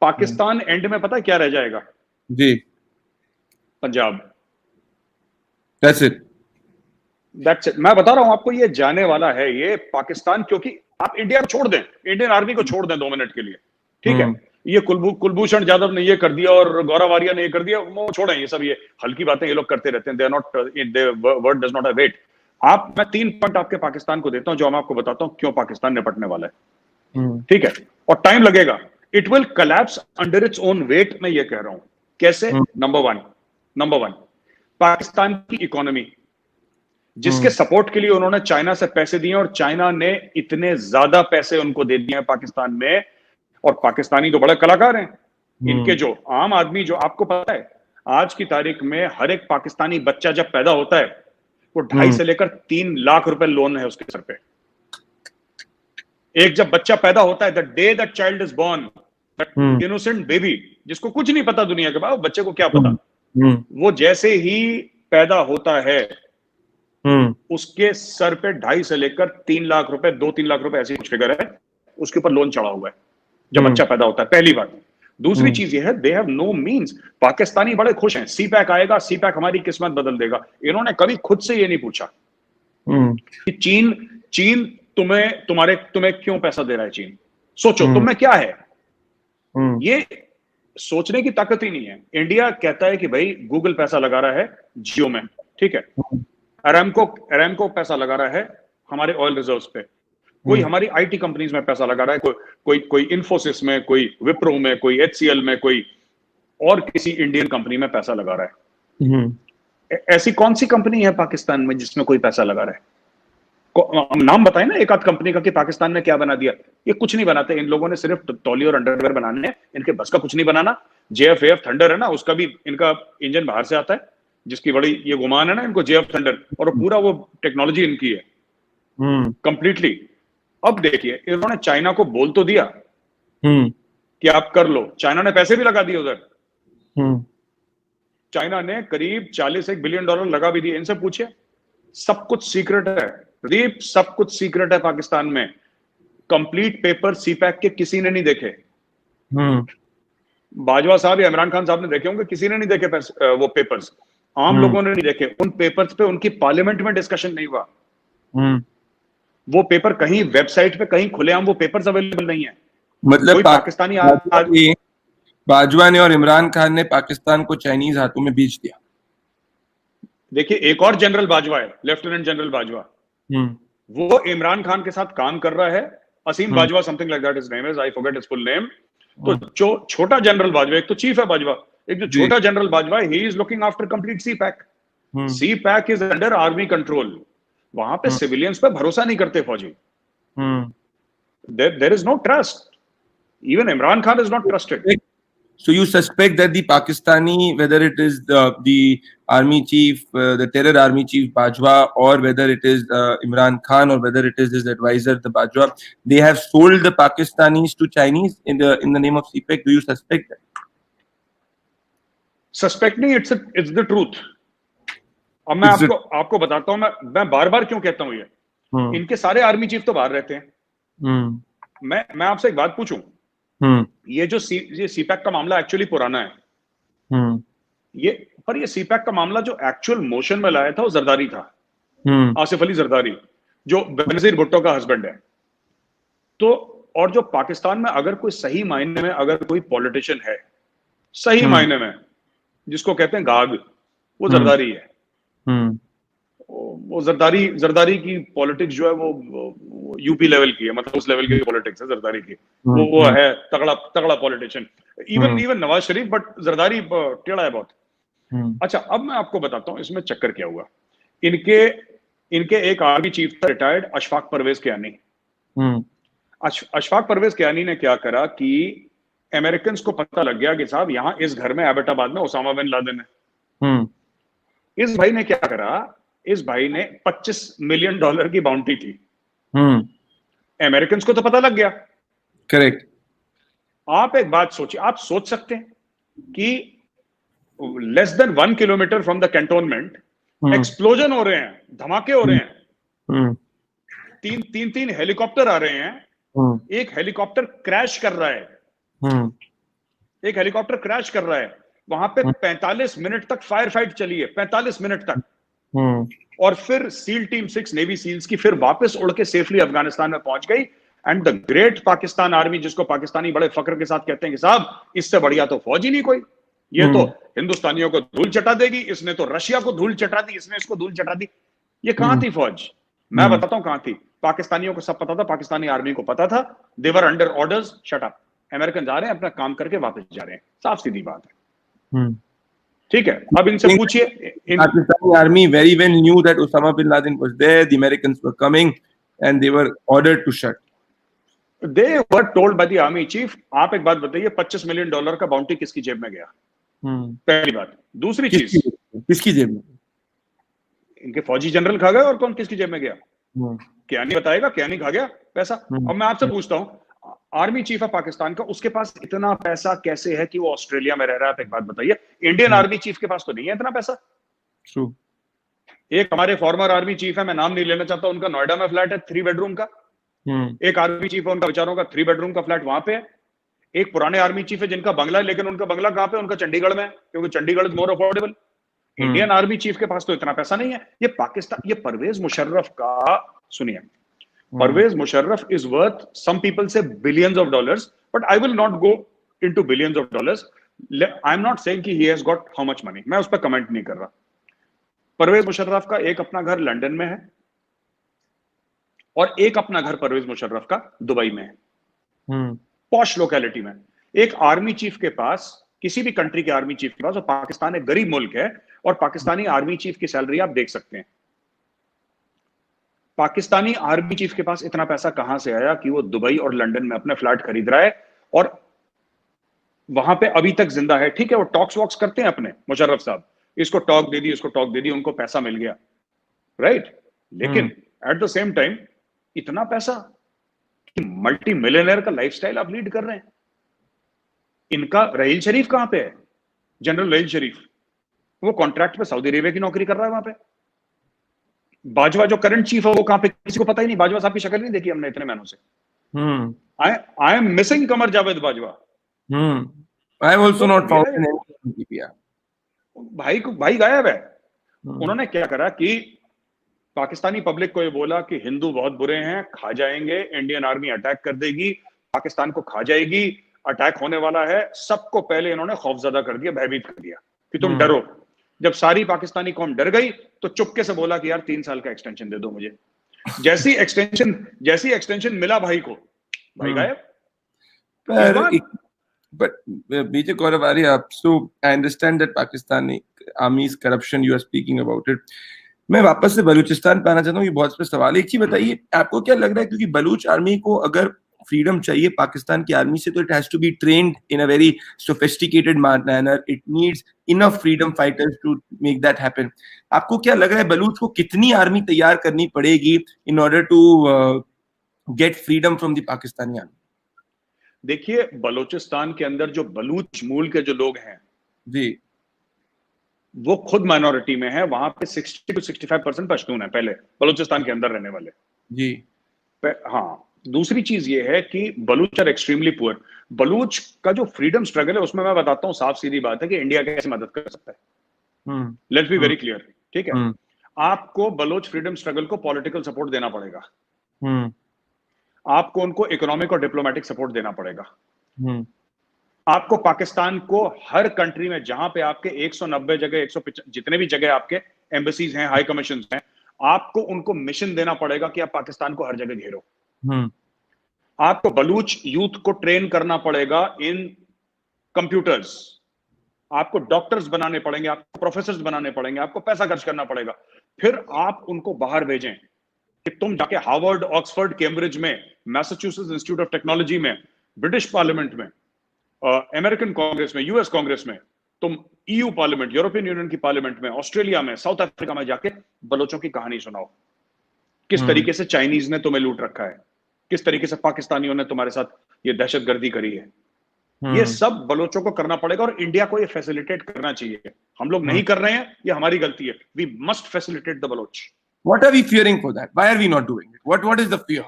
Pakistan and में पता है क्या रह जाएगा? जी, Punjab. That's it. That's it. मैं बता रहा हूं आपको, ये जाने वाला है ये पाकिस्तान, क्योंकि आप इंडिया को छोड़ दें, इंडियन आर्मी को छोड़ दें 2 मिनट के लिए, ठीक है? ये कुलभूषण जाधव ने ये कर दिया और गौरव आर्या ने ये कर दिया, वो छोड़ें, ये सब ये हल्की बातें ये लोग करते रहते हैं। They are not, word does not have weight. मैं 3 पॉइंट आपके पाकिस्तान को देता हूं, जो मैं आपको बताता हूं क्यों पाकिस्तान निपटने वाला है, ठीक है? और टाइम लगेगा। It will collapse under its own wait, मैं ये कह रहा हूं। कैसे? नंबर वन, पाकिस्तान की इकोनॉमी, जिसके सपोर्ट के लिए उन्होंने चाइना से पैसे दिए, और चाइना ने इतने ज्यादा पैसे उनको दे दिए हैं पाकिस्तान में, और पाकिस्तानी तो बड़े कलाकार हैं। इनके जो आम आदमी, जो आपको पता है आज की तारीख में हर एक पाकिस्तानी बच्चा जब पैदा होता है, वो 2.5 से लेकर 3 लाख रुपए लोन है उसके सर पे। एक जब बच्चा पैदा होता है, the day that child is born, that innocent baby, जिसको कुछ नहीं पता दुनिया के बारे में, बच्चे को क्या पता, वो जैसे ही पैदा होता है उसके सर पे 2.5 से लेकर 3 लाख रुपए, 2-3 लाख रुपए ऐसी कुछ फिगर है, उसके ऊपर लोन चढ़ा हुआ है जब बच्चा पैदा होता है। पहली बात। दूसरी चीज ये है, they have no means. Pakistani बड़े खुश हैं, सी पैक आएगा, सी पैक हमारी किस्मत बदल देगा। इन्होंने कभी खुद से ये नहीं पूछा कि चीन तुम्हें क्यों पैसा दे रहा है। चीन सोचो तुम में क्या है, ये सोचने की ताकत ही नहीं है। इंडिया कहता है कि भाई गूगल पैसा लगा रहा है जियो में, ठीक है? अरामको पैसा लगा रहा है हमारे ऑयल रिजर्व्स पे, कोई हमारी आईटी कंपनीज में पैसा लगा रहा है, कोई इन्फोसिस में, कोई विप्रो में, कोई एचसीएल में, कोई और किसी इंडियन कंपनी में पैसा लगा रहा है। ऐसी कौन सी कंपनी है पाकिस्तान में जिसमें कोई पैसा लगा रहा है? नाम बताए ना एक आध कंपनी का कि पाकिस्तान ने क्या बना दिया। ये कुछ नहीं बनाते। इन लोगों ने सिर्फ तौलिया और अंडरवेयर बनाने हैं, इनके बस का कुछ नहीं बनाना। जेएफएफ थंडर है ना, उसका भी इनका इंजन बाहर से आता है, जिसकी बड़ी ये गुमान है ना इनको, जेएफ थंडर, और पूरा वो टेक्नोलॉजी इनकी है कंप्लीटली। अब देखिए, इन्होंने चाइना को बोल तो दिया कि आप कर लो, चाइना ने पैसे भी लगा दिए उधर। चाइना ने करीब $41 बिलियन लगा भी दिए। इनसे पूछिए, सब कुछ सीक्रेट है प्रदीप, सब कुछ सीक्रेट है पाकिस्तान में। कंप्लीट पेपर सीपैक के किसी ने नहीं देखे। बाजवा साहब या इमरान खान साहब ने देखे होंगे, किसी ने नहीं देखे वो पेपर्स। आम लोगों ने नहीं देखे। उन पेपर्स पे उनकी पार्लियामेंट में डिस्कशन नहीं हुआ। वो पेपर कहीं वेबसाइट पे, कहीं खुलेआम वो पेपर्स अवेलेबल नहीं है। मतलब कोई पाकिस्तानी बाजवा ने और इमरान खान ने पाकिस्तान को चाइनीज हाथों में बेच दिया। देखिए, एक और जनरल बाजवा है, लेफ्टिनेंट जनरल बाजवा, वो इमरान खान के साथ काम कर रहा है। Asim Bajwa, something like that his name is, I forget his full name. तो जो छोटा जनरल बाजवा, एक तो चीफ है बाजवा, एक जो छोटा जनरल बाजवा, ही is looking after complete CPEC. CPEC is under army control. वहां पे सिविलियंस पे भरोसा नहीं करते फौजी। There is no trust. Even Imran Khan is not trusted. So you suspect that the Pakistani, whether it is the army chief, the terror army chief Bajwa, or whether it is Imran Khan, or whether it is his advisor, the Bajwa, they have sold the Pakistanis to Chinese in the name of CPEC. Do you suspect that? Suspect नहीं, it's the truth. अब मैं आपको बताता हूं, मैं बार बार क्यों कहता हूं ये। इनके सारे आर्मी चीफ तो बाहर रहते हैं। मैं आपसे एक बात पूछूं, ये जो सीपैक का मामला एक्चुअली पुराना है। ये सीपैक का मामला जो एक्चुअल मोशन में लाया था वो जरदारी था, आसिफ अली जरदारी, जो बेनजीर भुट्टो का हस्बैंड है। तो और जो पाकिस्तान में अगर कोई सही मायने में, अगर कोई पॉलिटिशियन है सही मायने में, जिसको कहते हैं गाग, वो जरदारी है। वो जरदारी की पॉलिटिक्स जो है वो यूपी लेवल की है, मतलब उस लेवल की पॉलिटिक्स है जरदारी की। वो है तगड़ा politician. Even Nawaz Sharif, but Zardari टेढ़ा है बहुत। अच्छा, अब मैं आपको बताता हूं इसमें चक्कर क्या हुआ। इनके एक आर्मी चीफ था रिटायर्ड, अशफाक परवेज कियानी। अशफाक परवेज कियानी ने क्या करा कि अमेरिकन को पता लग गया कि साहब यहाँ इस घर में एबटाबाद में ओसामा बिन लादेन है। इस भाई ने क्या करा, इस भाई ने $25 मिलियन की बाउंटी थी। अमेरिकन को तो पता लग गया। करेक्ट। आप एक बात सोचिए, आप सोच सकते हैं कि less than 1 kilometre from the cantonment explosion हो रहे हैं, धमाके हो रहे हैं, तीन हेलीकॉप्टर आ रहे हैं, एक हेलीकॉप्टर क्रैश कर रहा है, एक हेलीकॉप्टर क्रैश कर रहा है, वहां पे 45 मिनट तक फायर फाइट चली है, 45 मिनट तक। और फिर सील टीम 6 नेवी सील्स की फिर वापस उड़ के सेफली अफगानिस्तान में पहुंच गई। And the great Pakistan army, जिसको पाकिस्तानी बड़े फक्र के साथ कहते हैं कि साहब इससे बढ़िया तो फौज ही नहीं कोई, ये तो हिंदुस्तानियों को धूल चटा देगी, इसने तो रशिया को धूल चटा दी, इसने इसको धूल चटा दी। ये कहां थी फौज? मैं बताता हूं कहां थी। पाकिस्तानियों को सब पता था, पाकिस्तानी आर्मी को पता था, they're under orders, shut up, American जा रहे हैं अपना काम करके वापस जा रहे हैं, साफ सीधी बात है। ठीक है, अब इनसे पूछिए। Pakistani army very well knew that Osama bin Laden was there, the Americans were coming, and they were ordered to shut. They were told by the army chief। आप एक बात बताइए, $25 मिलियन का बाउंटी किसकी जेब में गया? पहली बात। दूसरी चीज, किसकी जेब में? इनके फौजी जनरल खा गए, और कौन किसकी जेब में गया? क्या नहीं बताएगा, क्या नहीं खा गया पैसा? अब मैं आपसे पूछता हूं, आर्मी चीफ है पाकिस्तान का, उसके पास इतना पैसा कैसे है कि वो ऑस्ट्रेलिया में रह रहा है? आप एक बात बताइए, इंडियन आर्मी चीफ के पास तो नहीं है इतना पैसा। True. एक हमारे फॉर्मर आर्मी चीफ है, मैं नाम नहीं लेना चाहता, उनका नोएडा में फ्लैट है 3 बेडरूम का। एक आर्मी चीफ है, उनका बेचारों का 3 बेडरूम का फ्लैट वहां पे है। एक पुराने आर्मी चीफ है जिनका बंगला है, लेकिन उनका बंगला कहां पे? उनका चंडीगढ़ में है, क्योंकि Chandigarh is more affordable. Indian army chief के पास तो इतना पैसा नहीं है। ये पाकिस्तान, ये परवेज मुशर्रफ का, सुनिए, Pervez Musharraf is worth, some people say billions of dollars, but I will not go into billions of dollars. I am not saying कि he has got how much money, मैं उस पर कमेंट नहीं कर रहा। परवेज मुशर्रफ का एक अपना घर लंदन में है, और एक अपना घर परवेज मुशर्रफ का दुबई में है, पॉश लोकेलिटी में। एक आर्मी चीफ के पास, किसी भी कंट्री के आर्मी चीफ के पास, और पाकिस्तान एक गरीब मुल्क है, और पाकिस्तानी आर्मी चीफ की सैलरी आप देख सकते हैं। पाकिस्तानी आर्मी चीफ के पास इतना पैसा कहां से आया कि वो दुबई और लंदन में अपने फ्लैट खरीद रहा है, और वहां पे अभी तक जिंदा है। ठीक है, वो टॉक्स वॉक्स करते हैं अपने मुशर्रफ साहब, इसको टॉक दे दी, इसको टॉक दे दी, उनको पैसा मिल गया, राइट। लेकिन एट द सेम टाइम इतना पैसा कि मल्टी मिलियनर का लाइफस्टाइल आप लीड कर रहे हैं। इनका रहील शरीफ कहां पे है? जनरल रहील शरीफ, वो कॉन्ट्रैक्ट पे सऊदी अरेबिया की नौकरी कर रहा है वहां पे। बाजवा जो करंट चीफ है वो कहां पे, किसी को पता ही नहीं। बाजवा साहब की शक्ल नहीं देखी हमने इतने महीनों से। I am missing Qamar Javed Bajwa. I am also not found in any PPR. भाई गायब है। उन्होंने क्या करा कि पाकिस्तानी पब्लिक को ये बोला कि हिंदू बहुत बुरे हैं, खा जाएंगे, इंडियन आर्मी अटैक कर देगी, पाकिस्तान को खा जाएगी, अटैक होने वाला है। सबको पहले इन्होंने खौफजदा कर दिया, भयभीत कर दिया कि तुम डरो। जब सारी पाकिस्तानी कौम डर गई तो चुपके से बोला कि यार 3 साल का एक्सटेंशन दे दो मुझे। जैसी एक्सटेंशन मिला भाई को, भाई गायब। But Major Gaurav Arya, so I understand that Pakistani army's corruption, you are speaking about it. मैं वापस से बलूचिस्तान पे आना चाहता हूँ। ये बहुत स्पष्ट सवाल है। एक चीज बताइए, आपको क्या लग रहा है, क्योंकि बलूच आर्मी को अगर फ्रीडम चाहिए पाकिस्तान की आर्मी से, तो it has to be trained in a very sophisticated manner, it needs enough freedom fighters to make that happen. आपको क्या लग रहा है, बलूच को कितनी आर्मी तैयार करनी पड़ेगी in order to get freedom from the Pakistani army? देखिए, बलूचिस्तान के अंदर जो बलूच मूल के जो लोग हैं जी, वो खुद माइनॉरिटी में है। वहां पे 60 to 65% पश्तून है पहले बलूचिस्तान के अंदर रहने वाले जी। हाँ, दूसरी चीज ये है कि Baloch are extremely poor. Baloch का जो फ्रीडम स्ट्रगल है, उसमें मैं बताता हूँ, साफ सीधी बात है कि इंडिया कैसे मदद कर सकता है। लेट्स बी वेरी क्लियर, ठीक है। आपको बलूच फ्रीडम स्ट्रगल को पॉलिटिकल सपोर्ट देना पड़ेगा, आपको उनको इकोनॉमिक और डिप्लोमेटिक सपोर्ट देना पड़ेगा, आपको पाकिस्तान को हर कंट्री में जहां पे आपके 190 जगह, 150 जितने भी जगह आपके एम्बेसीज हैं, हाई कमीशन हैं, आपको उनको मिशन देना पड़ेगा कि आप पाकिस्तान को हर जगह घेरो। आपको बलूच यूथ को ट्रेन करना पड़ेगा इन कंप्यूटर्स, आपको डॉक्टर्स बनाने पड़ेंगे, आपको प्रोफेसर्स बनाने पड़ेंगे, आपको पैसा खर्च करना पड़ेगा। फिर आप उनको बाहर भेजें कि तुम जाके हार्वर्ड, ऑक्सफोर्ड, कैम्ब्रिज में, मैसाचुसेट्स इंस्टीट्यूट ऑफ टेक्नोलॉजी में, ब्रिटिश पार्लियामेंट में, अमेरिकन कांग्रेस में, यूएस कांग्रेस में, तुम ईयू पार्लियामेंट, यूरोपियन यूनियन की पार्लियामेंट में, ऑस्ट्रेलिया में, साउथ अफ्रीका में जाके बलोचों की कहानी सुनाओ। किस तरीके से चाइनीज ने तुम्हें लूट रखा है, किस तरीके से पाकिस्तानियों ने तुम्हारे साथ ये दहशतगर्दी करी है। ये सब बलोचों को करना पड़ेगा और इंडिया को ये फैसिलिटेट करना चाहिए। हम लोग नहीं कर रहे हैं, ये हमारी गलती है। We must facilitate the Baloch. What are we fearing for that? Why are we not doing it? What is the fear?